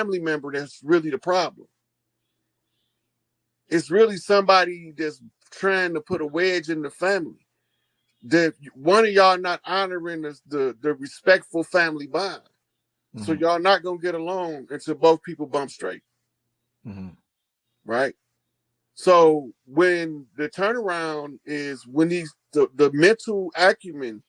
family member that's really the problem. It's really somebody that's trying to put a wedge in the family. That one of y'all not honoring the respectful family bond. Mm-hmm. So y'all not gonna get along until both people bump straight. Mm-hmm. Right? So when the turnaround is when the mental acumen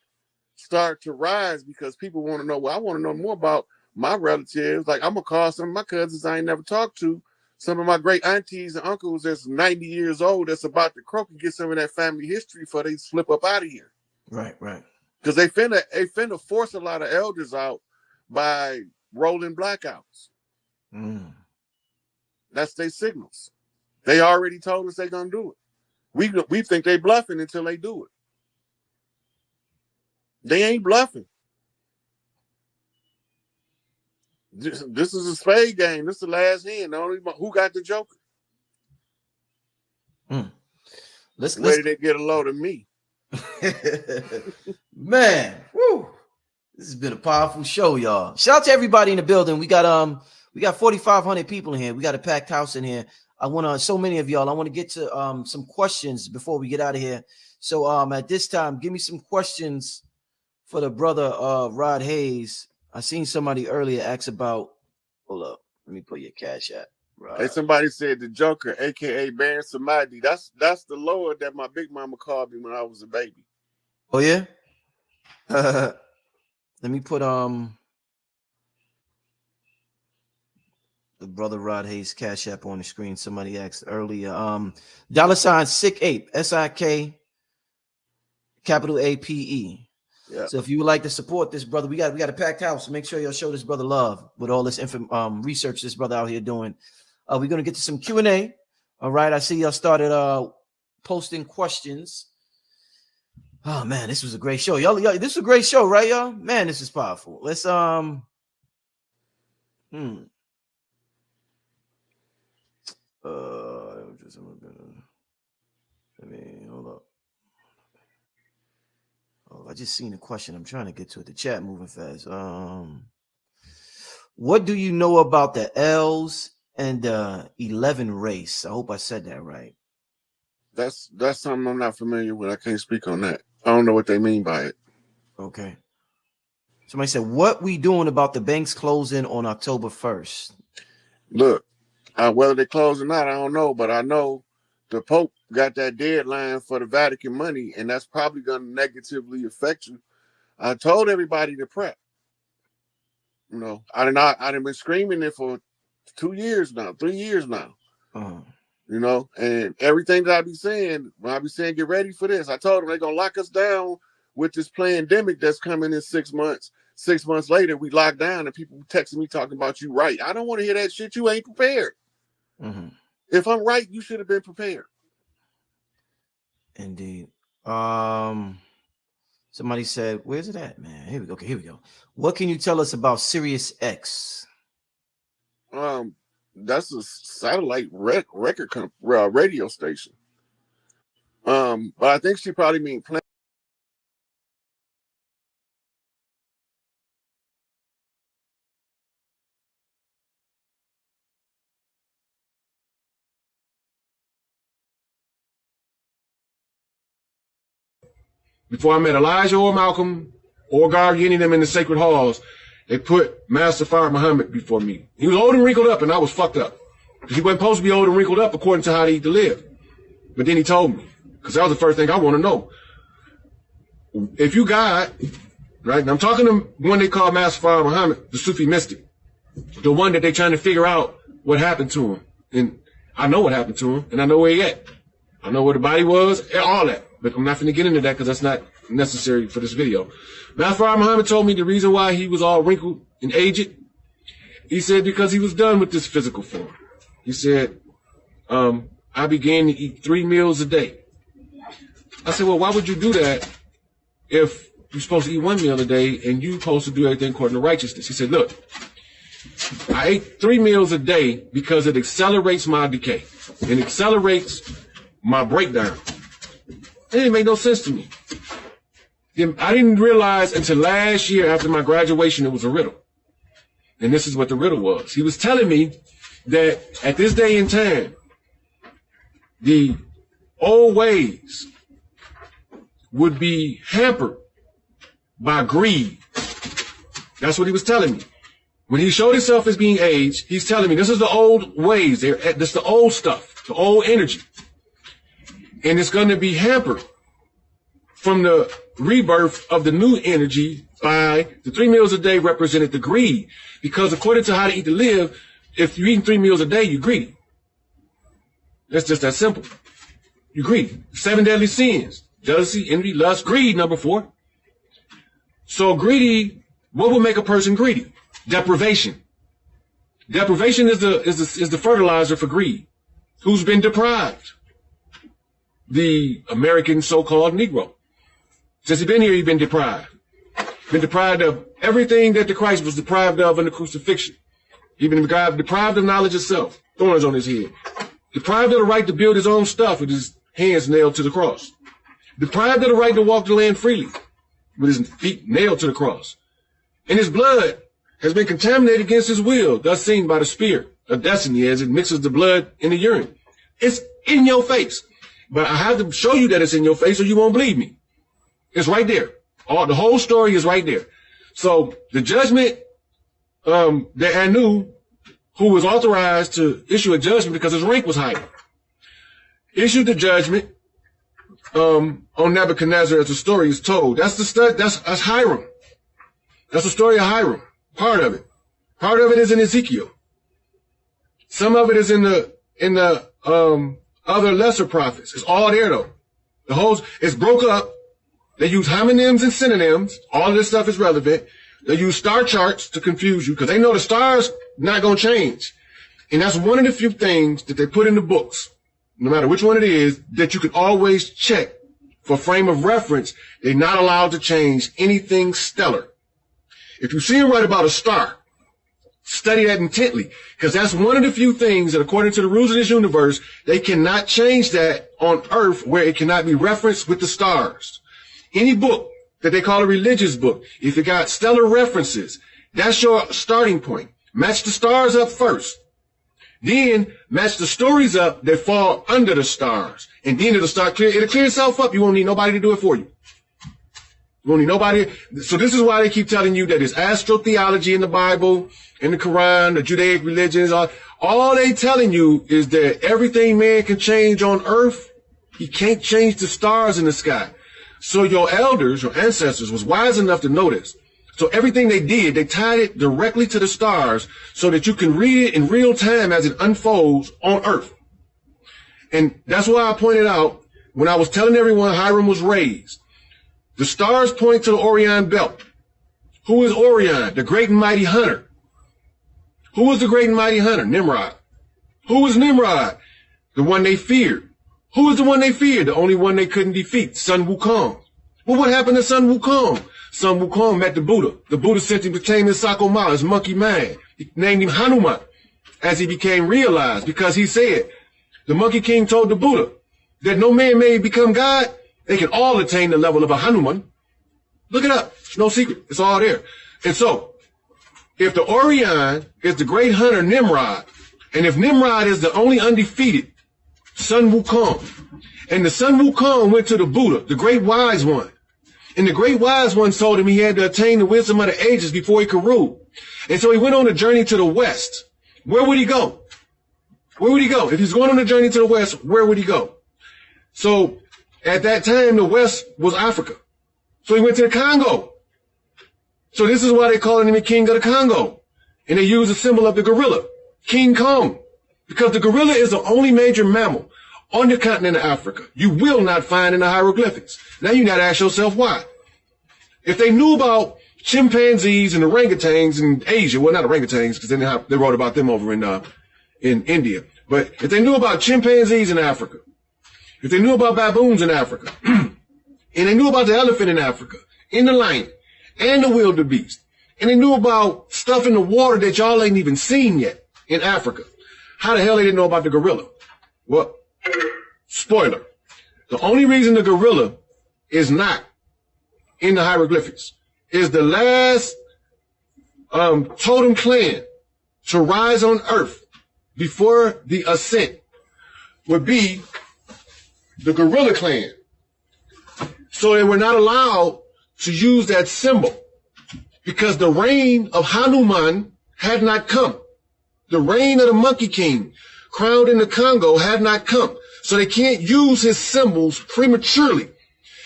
start to rise, because people want to know, well, I want to know more about my relatives. Like, I'm gonna call some of my cousins I ain't never talked to, some of my great aunties and uncles that's 90 years old that's about to croak, and get some of that family history before they slip up out of here. Right, right. Because they finna force a lot of elders out by rolling blackouts. Mm. That's their signals. They already told us they're gonna do it. We think they bluffing until they do it. They ain't bluffing. This is a spade game. This is the last hand. Who got the joker? Where did they get a load of me? Man, woo. This has been a powerful show, y'all. Shout out to everybody in the building. We got 4,500 people in here. We got a packed house in here. So many of y'all. I want to get to some questions before we get out of here. So at this time, give me some questions for the brother Rod Hayes. I seen somebody earlier ask about. Hold up, let me put your cash app. Right. Hey, somebody said the Joker, aka Baron Samadi. That's the Lord that my big mama called me when I was a baby. Oh yeah. Let me put the brother Rod Hayes cash app on the screen. Somebody asked earlier. $ SikApe, SIK capital APE. Yeah. So if you would like to support this brother, we got a packed house. So make sure y'all show this brother love with all this research this brother out here doing. We're gonna get to some Q&A. All right. I see y'all started posting questions. Oh man, this was a great show. Y'all, this is a great show, right, y'all? Man, this is powerful. Let's Let me hold up. Oh, I just seen a question. I'm trying to get to it. The chat moving fast. What do you know about the L's and the 11 race? I hope I said that right. That's something I'm not familiar with. I can't speak on that. I don't know what they mean by it. Okay. Somebody said, what we doing about the banks closing on October 1st? Look, whether they close or not, I don't know, but I know the Pope got that deadline for the Vatican money, and that's probably going to negatively affect you. I told everybody to prep. You know, I've been screaming it for 2 years now, 3 years now. You know, and everything that I be saying, when I be saying get ready for this, I told them they're gonna lock us down with this pandemic that's coming in 6 months. 6 months later, we locked down, and people texting me talking about you right. I don't want to hear that shit. You ain't prepared. Mm-hmm. If I'm right, you should have been prepared. Indeed. Somebody said, where's it at, man? Here we go. Okay, here we go. What can you tell us about Sirius X? That's a satellite record radio station. But I think she probably mean planet. Before I met Elijah or Malcolm or God, any of them in the sacred halls, they put Master Fard Muhammad before me. He was old and wrinkled up, and I was fucked up. Because he wasn't supposed to be old and wrinkled up according to how they eat to live. But then he told me, because that was the first thing I want to know. If you God, right, and I'm talking to one they call Master Fard Muhammad, the Sufi mystic, the one that they're trying to figure out what happened to him. And I know what happened to him, and I know where he at. I know where the body was, and all that. But I'm not going to get into that because that's not necessary for this video. Master Fard Muhammad told me the reason why he was all wrinkled and aged. He said because he was done with this physical form. He said, I began to eat 3 meals a day. I said, well, why would you do that if you're supposed to eat 1 meal a day and you're supposed to do everything according to righteousness? He said, look, I ate 3 meals a day because it accelerates my decay. It accelerates my breakdown. It didn't make no sense to me. I didn't realize until last year after my graduation it was a riddle. And this is what the riddle was. He was telling me that at this day and time, the old ways would be hampered by greed. That's what he was telling me. When he showed himself as being aged, he's telling me this is the old ways. This is the old stuff, the old energy. And it's going to be hampered from the rebirth of the new energy by the 3 meals a day represented the greed. Because according to How to Eat to Live, if you're eating 3 meals a day, you're greedy. That's just that simple. You're greedy. 7 deadly sins. Jealousy, envy, lust, greed, number 4. So greedy, what will make a person greedy? Deprivation. Deprivation is the fertilizer for greed. Who's been deprived? The American so-called Negro. Since he's been here, he's been deprived. Been deprived of everything that the Christ was deprived of in the crucifixion. He's been deprived of knowledge itself. Thorns on his head. Deprived of the right to build his own stuff with his hands nailed to the cross. Deprived of the right to walk the land freely with his feet nailed to the cross. And his blood has been contaminated against his will, thus seen by the spear of destiny as it mixes the blood in the urine. It's in your face. But I have to show you that it's in your face or you won't believe me. It's right there. The whole story is right there. So the judgment that Anu, who was authorized to issue a judgment because his rank was higher, issued the judgment on Nebuchadnezzar as the story is told. That's Hiram. That's the story of Hiram. Part of it. Part of it is in Ezekiel. Some of it is in the other lesser prophets. It's all there though. The whole, it's broke up. They use homonyms and synonyms. All of this stuff is relevant. They use star charts to confuse you because they know the stars not going to change. And that's one of the few things that they put in the books, no matter which one it is, that you can always check for frame of reference. They're not allowed to change anything stellar. If you see them write about a star, study that intently, because that's one of the few things that, according to the rules of this universe, they cannot change that on Earth where it cannot be referenced with the stars. Any book that they call a religious book, if it got stellar references, that's your starting point. Match the stars up first. Then match the stories up that fall under the stars. And then it'll clear itself up. You won't need nobody to do it for you. You won't need nobody. So this is why they keep telling you that there's astrotheology in the Bible, in the Quran, the Judaic religions. All they telling you is that everything man can change on Earth, he can't change the stars in the sky. So your elders, your ancestors, was wise enough to know this. So everything they did, they tied it directly to the stars so that you can read it in real time as it unfolds on Earth. And that's why I pointed out when I was telling everyone Hiram was raised. The stars point to the Orion belt. Who is Orion? The great and mighty hunter. Who was the great and mighty hunter? Nimrod. Who was Nimrod? The one they feared. Who was the one they feared? The only one they couldn't defeat, Sun Wukong. Well, what happened to Sun Wukong? Sun Wukong met the Buddha. The Buddha sent him to tame his Sakoma, his monkey man. He named him Hanuman as he became realized because he said, the Monkey King told the Buddha that no man may become God. They can all attain the level of a Hanuman. Look it up. It's no secret. It's all there. And so, if the Orion is the great hunter Nimrod, and if Nimrod is the only undefeated Sun Wukong, and the Sun Wukong went to the Buddha, the great wise one, and the great wise one told him he had to attain the wisdom of the ages before he could rule. And so he went on a journey to the west. Where would he go? Where would he go? If he's going on a journey to the west, where would he go? So at that time, the west was Africa. So he went to the Congo. So this is why they call him the King of the Congo. And they use a symbol of the gorilla, King Kong, because the gorilla is the only major mammal on the continent of Africa you will not find in the hieroglyphics. Now you got to ask yourself why. If they knew about chimpanzees and orangutans in Asia, well, not orangutans because they wrote about them over in India, but if they knew about chimpanzees in Africa, if they knew about baboons in Africa, and they knew about the elephant in Africa, and the lion, and the wildebeest, and they knew about stuff in the water that y'all ain't even seen yet in Africa, how the hell they didn't know about the gorilla? Well, spoiler. The only reason the gorilla is not in the hieroglyphics is the last totem clan to rise on earth before the ascent would be the gorilla clan. So they were not allowed to use that symbol because the reign of Hanuman had not come. The reign of the Monkey King, crowned in the Congo, had not come. So they can't use his symbols prematurely.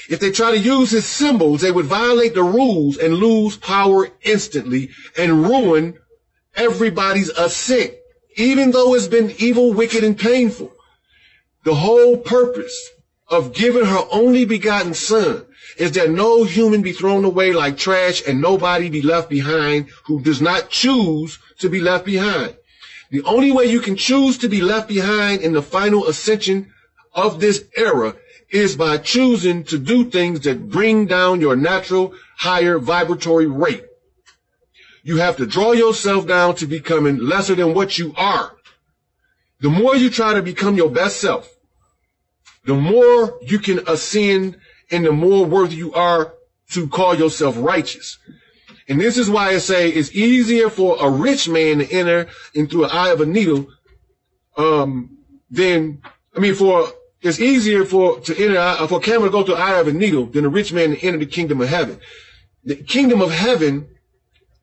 If they try to use his symbols, they would violate the rules and lose power instantly and ruin everybody's ascent, even though it's been evil, wicked, and painful. The whole purpose of giving her only begotten son is that no human be thrown away like trash and nobody be left behind who does not choose to be left behind. The only way you can choose to be left behind in the final ascension of this era is by choosing to do things that bring down your natural higher vibratory rate. You have to draw yourself down to becoming lesser than what you are. The more you try to become your best self, the more you can ascend and the more worthy you are to call yourself righteous. And this is why I say it's easier for a rich man to enter in through an eye of a needle it's easier for a camel to go through the eye of a needle than a rich man to enter the kingdom of heaven. The kingdom of heaven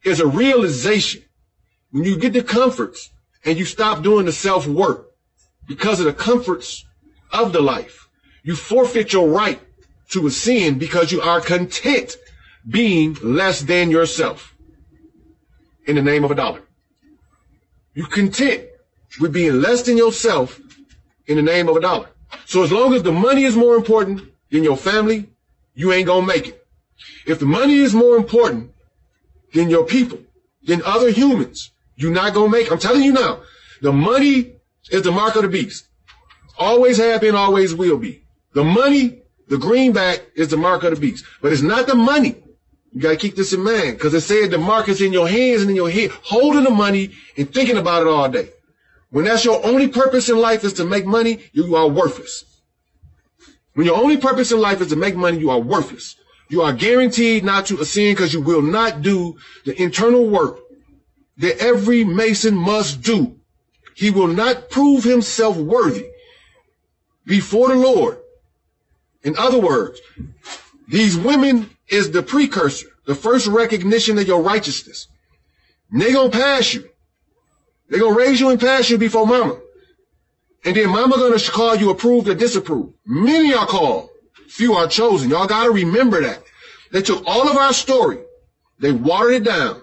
is a realization. When you get the comforts and you stop doing the self-work because of the comforts of the life, you forfeit your right to ascend because you are content being less than yourself in the name of a dollar. You're content with being less than yourself in the name of a dollar. So as long as the money is more important than your family, you ain't gonna make it. If the money is more important than your people, than other humans, you're not gonna make it. I'm telling you now, the money is the mark of the beast. Always have been, always will be. The money, the greenback, is the mark of the beast. But it's not the money. You gotta keep this in mind, because it said the mark is in your hands and in your head, holding the money and thinking about it all day. When that's your only purpose in life is to make money, you are worthless. When your only purpose in life is to make money, you are worthless. You are guaranteed not to ascend because you will not do the internal work that every Mason must do. He will not prove himself worthy before the Lord. In other words, these women is the precursor, the first recognition of your righteousness. And they gonna pass you. They're going to raise you and pass you before mama. And then mama going to call you approved or disapproved. Many are called. Few are chosen. Y'all got to remember that. They took all of our story. They watered it down.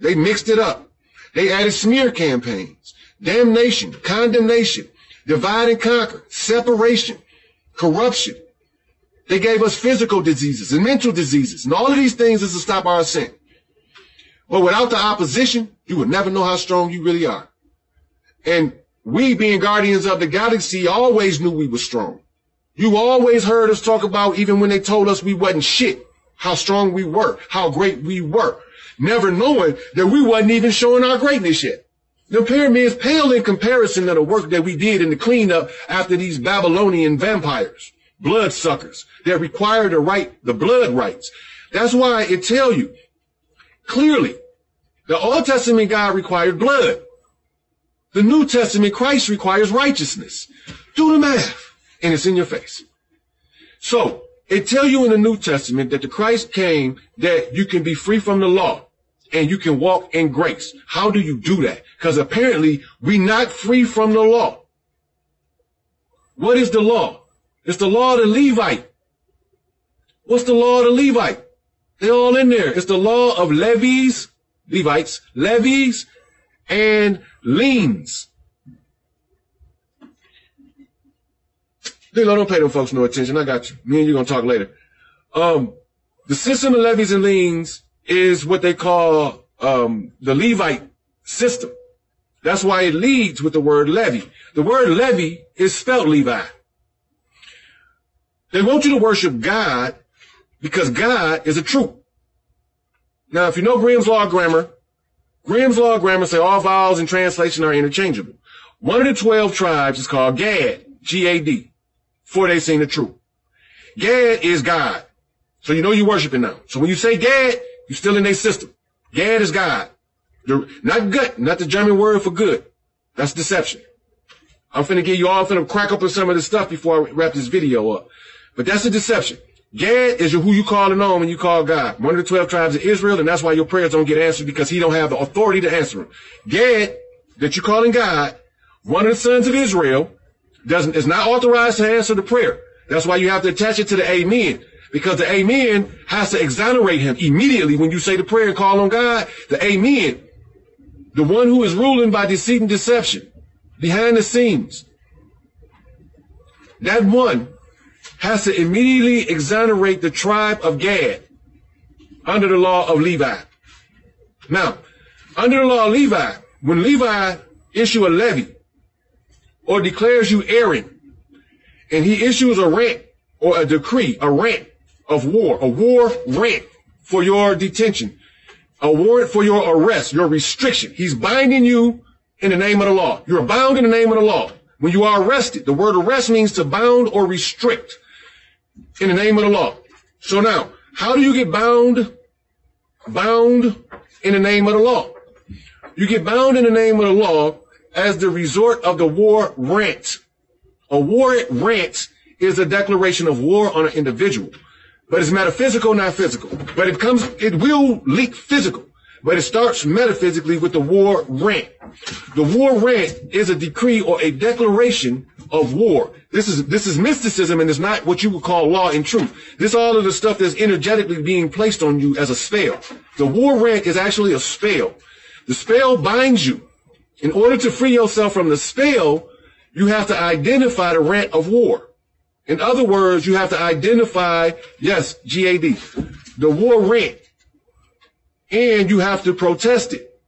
They mixed it up. They added smear campaigns, damnation, condemnation, divide and conquer, separation, corruption. They gave us physical diseases and mental diseases. And all of these things is to stop our ascent. But without the opposition, you would never know how strong you really are. And we, being guardians of the galaxy, always knew we were strong. You always heard us talk about, even when they told us we wasn't shit, how strong we were, how great we were, never knowing that we wasn't even showing our greatness yet. The pyramids pale in comparison to the work that we did in the cleanup after these Babylonian vampires, bloodsuckers that required the blood rights. That's why it tell you, clearly, the Old Testament God required blood. The New Testament Christ requires righteousness. Do the math, and it's in your face. So, it tells you in the New Testament that the Christ came that you can be free from the law and you can walk in grace. How do you do that? Because apparently, we're not free from the law. What is the law? It's the law of the Levite. What's the law of the Levite? They're all in there. It's the law of levies, Levites, levies, and liens. Don't pay them folks no attention. I got you. Me and you gonna talk later. The system of levies and liens is what they call the Levite system. That's why it leads with the word levy. The word levy is spelled Levi. They want you to worship God because God is a truth. Now, if you know Grimm's Law of Grammar say all vowels in translation are interchangeable. One of the 12 tribes is called Gad, G-A-D, for they sing the truth. Gad is God. So you know you're worshiping now. So when you say Gad, you're still in their system. Gad is God. Not gut, not the German word for good. That's deception. I'm finna crack open some of this stuff before I wrap this video up. But that's a deception. Gad is who you calling on when you call God. One of the 12 tribes of Israel, and that's why your prayers don't get answered, because he don't have the authority to answer them. Gad, that you're calling God, one of the sons of Israel, is not authorized to answer the prayer. That's why you have to attach it to the amen. Because the amen has to exonerate him immediately when you say the prayer and call on God. The amen, the one who is ruling by deceit and deception, behind the scenes, that one has to immediately exonerate the tribe of Gad under the law of Levi. Now, under the law of Levi, when Levi issue a levy or declares you erring, and he issues a rant or a decree, a rant of war, a war rant for your detention, a warrant for your arrest, your restriction. He's binding you in the name of the law. You're bound in the name of the law. When you are arrested, the word arrest means to bound or restrict in the name of the law. So now, how do you get bound? Bound in the name of the law. You get bound in the name of the law as the resort of the war rant. A war rant is a declaration of war on an individual, but it's metaphysical, not physical. But it will leak physical, but it starts metaphysically with the war rant. The war rant is a decree or a declaration of war. This is mysticism, and it's not what you would call law and truth. This all of the stuff that's energetically being placed on you as a spell. The war rant is actually a spell. The spell binds you. In order to free yourself from the spell, you have to identify the rant of war. In other words, you have to identify, yes, GAD, the war rant, and you have to protest it.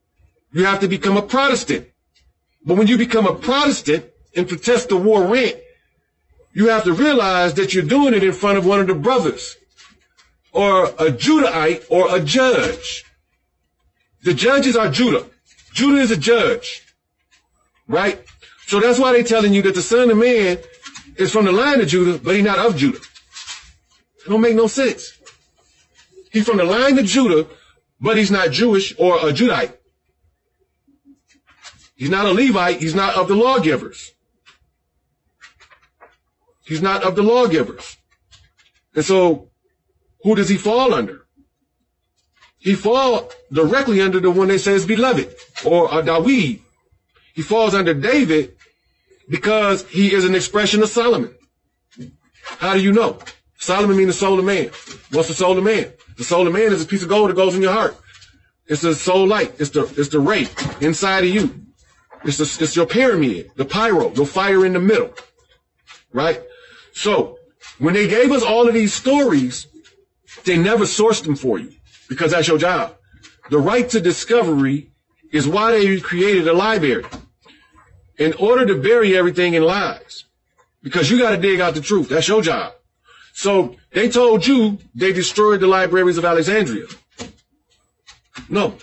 You have to become a Protestant. But when you become a Protestant and protest the war rant, you have to realize that you're doing it in front of one of the brothers, or a Judahite, or a judge. The judges are Judah. Judah is a judge, right? So that's why they're telling you that the Son of Man is from the line of Judah, but he's not of Judah. It don't make no sense. He's from the line of Judah, but he's not Jewish or a Judahite. He's not a Levite. He's not of the lawgivers. He's not of the lawgivers. And so, who does he fall under? He falls directly under the one that says beloved, or Dawid. He falls under David because he is an expression of Solomon. How do you know? Solomon means the soul of man. What's the soul of man? The soul of man is a piece of gold that goes in your heart. It's the soul light. It's the ray inside of you. It's your pyramid, the pyro, your fire in the middle. Right? So, when they gave us all of these stories, they never sourced them for you, because that's your job. The right to discovery is why they created a library. In order to bury everything in lies. Because you got to dig out the truth. That's your job. So they told you they destroyed the libraries of Alexandria. No.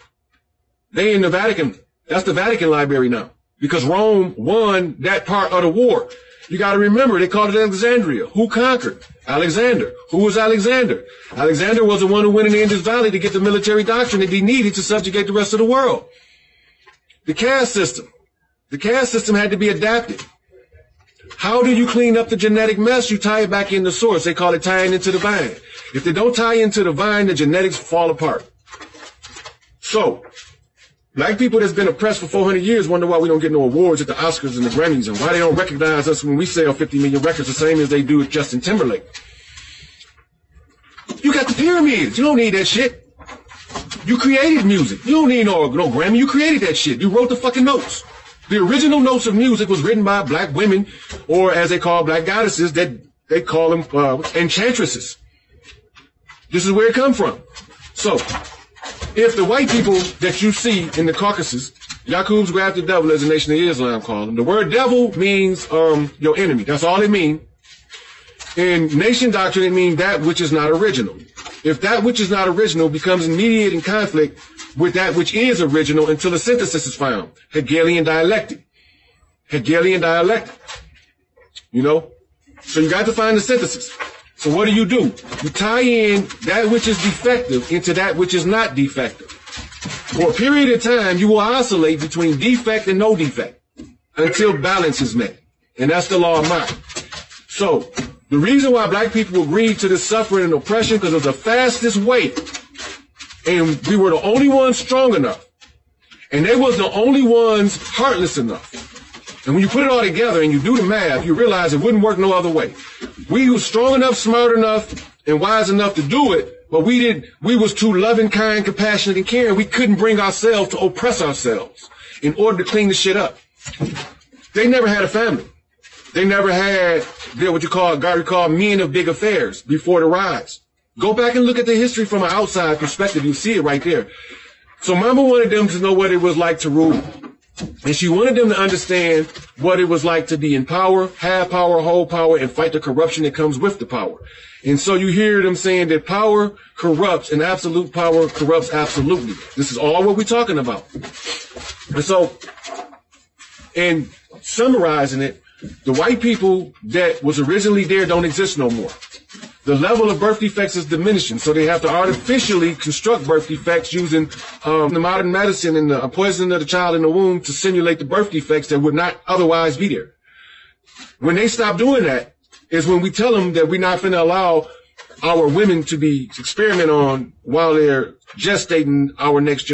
They in the Vatican. That's the Vatican library now. Because Rome won that part of the war. You got to remember, they called it Alexandria. Who conquered? Alexander. Who was Alexander? Alexander was the one who went in the Indus Valley to get the military doctrine that he needed to subjugate the rest of the world. The caste system. The caste system had to be adapted. How do you clean up the genetic mess? You tie it back in the source. They call it tying into the vine. If they don't tie into the vine, the genetics fall apart. So, black people that's been oppressed for 400 years wonder why we don't get no awards at the Oscars and the Grammys, and why they don't recognize us when we sell 50 million records the same as they do with Justin Timberlake. You got the pyramids. You don't need that shit. You created music. You don't need no Grammy. You created that shit. You wrote the fucking notes. The original notes of music was written by black women, or as they call black goddesses, that they call them enchantresses. This is where it come from. So, if the white people that you see in the Caucasus, Yaqub's grabbed the devil as the Nation of Islam called them. The word devil means your enemy. That's all it means. In nation doctrine, it means that which is not original. If that which is not original becomes in mediating conflict with that which is original until a synthesis is found. Hegelian dialectic. Hegelian dialectic. You know? So you got to find the synthesis. So what do? You tie in that which is defective into that which is not defective. For a period of time, you will oscillate between defect and no defect until balance is met. And that's the law of mind. So, the reason why black people agreed to this suffering and oppression, because it was the fastest way. And we were the only ones strong enough. And they was the only ones heartless enough. And when you put it all together and you do the math, you realize it wouldn't work no other way. We were strong enough, smart enough, and wise enough to do it, but we was too loving, kind, compassionate, and caring. We couldn't bring ourselves to oppress ourselves in order to clean the shit up. They never had a family. They never had what you call men of big affairs before the rise. Go back and look at the history from an outside perspective. You see it right there. So Mama wanted them to know what it was like to rule. And she wanted them to understand what it was like to be in power, have power, hold power, and fight the corruption that comes with the power. And so you hear them saying that power corrupts and absolute power corrupts absolutely. This is all what we're talking about. And so, in summarizing it, the white people that was originally there don't exist no more. The level of birth defects is diminishing, so they have to artificially construct birth defects using the modern medicine and the poisoning of the child in the womb to simulate the birth defects that would not otherwise be there. When they stop doing that is when we tell them that we're not going to allow our women to be experiment on while they're gestating our next generation.